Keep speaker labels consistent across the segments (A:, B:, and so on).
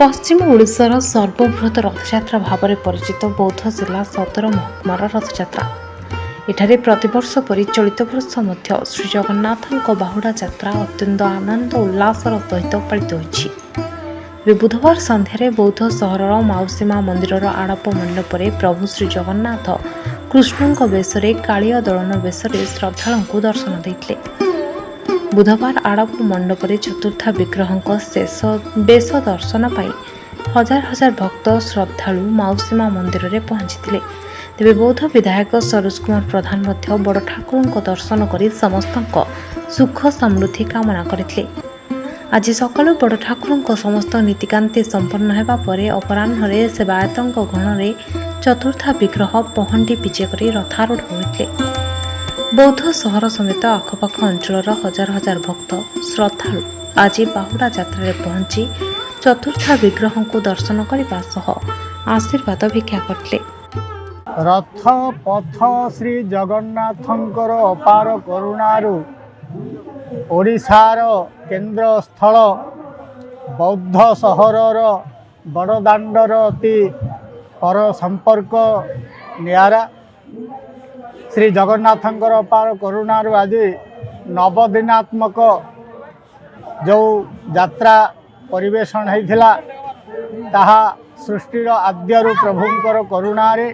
A: पश्चिम ओडिशार सर्वबृहत रथयात्रा भाव में परिचित बौद्ध जिला सदर महकुमार रथयात्रा। एठारे प्रतिवर्ष परि चलित वर्ष मध्य श्री जगन्नाथଙ୍କ बाहुड़ा यात्रा अत्यंत आनंद उल्लासर सहित पालित होइछि। बुधवार संध्यारे बौद्ध सहर माउसीमा मंदिर आड़प मंडप प्रभु श्री जगन्नाथ कृष्णଙ୍କ बेशरे कालिया दलन बेशरे श्रद्धालुଙ୍କୁ दर्शन देइथिले। बुधवार आड़प मंडप चतुर्था विग्रह शेष बेश दर्शन पाई हजार हजार भक्त श्रद्धालु माउसीमा मंदिर में पहुंची। तेबे बौद्ध विधायक सरोज कुमार प्रधान बड़ ठाकुर दर्शन कर समस्त सुख समृद्धि कामना करते। आज सकाळु बड़ ठाकुर समस्त नीतिकांति संपन्न होगा पर अपराह्न सेवायतों गण में चतुर्था विग्रह पहंडी विजे कर रथारूढ़ होते। बौद्ध सहर समेत आखपाख अंचल हजार हजार भक्त श्रद्धालु आज बाहुड़ा यात्रा पहुंची चतुर्था विग्रह को दर्शन करने सह आशीर्वाद भिक्षा करते।
B: रथ पथ श्री जगन्नाथंकर अपार करुणारु ओडिशार केन्द्र स्थल बौद्ध सहरर बड़दाण्डर अति पर संपर्क नियारा श्री जगन्नाथंकर अपार करुणारु आज नवदिनात्मक जो यात्रा परिवेषण होइथिला ताहा सृष्टिर आद्यरु प्रभुंकर करुणारे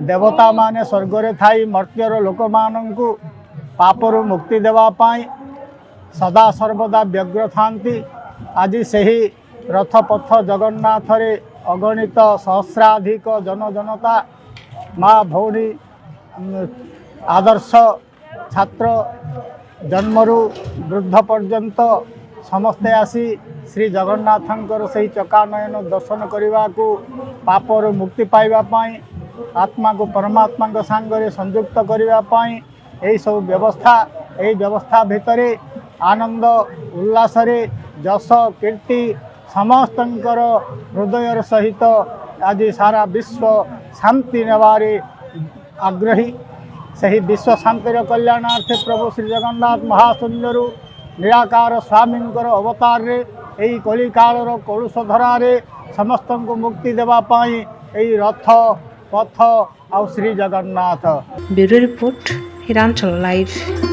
B: देवता माने स्वर्गरे थाई मर्त्यर लोक मानंकु पापरु मुक्ति देवा पाई सदा सर्वदा व्यग्र थांती। आज सही रथपथ जगन्नाथ रे अगणित सहस्राधिक जनता माँ भौणी आदर्श छात्र जन्मरु वृद्ध पर्यंत समस्ते आसी श्री जगन्नाथंकर सही चकानयन दर्शन करने को पापरु मुक्ति पाइबा पाई आत्मा को परमात्मा को सांगरे संयुक्त करने यही सब व्यवस्था भितर आनंद उल्लास जस कीर्ति समस्तंकर हृदय सहित आज सारा विश्व शांति नेबारे आग्रही सही विश्व शांतिर कल्याणार्थे प्रभु श्री जगन्नाथ महाशून्यरु निराकार स्वामींकर अवतार रे यही कलिकालर कलुष धरारे समस्त को मुक्ति देवा पाई यही रथ पथ आ Shri Jagannath.
A: Bureau report Hiranchal live.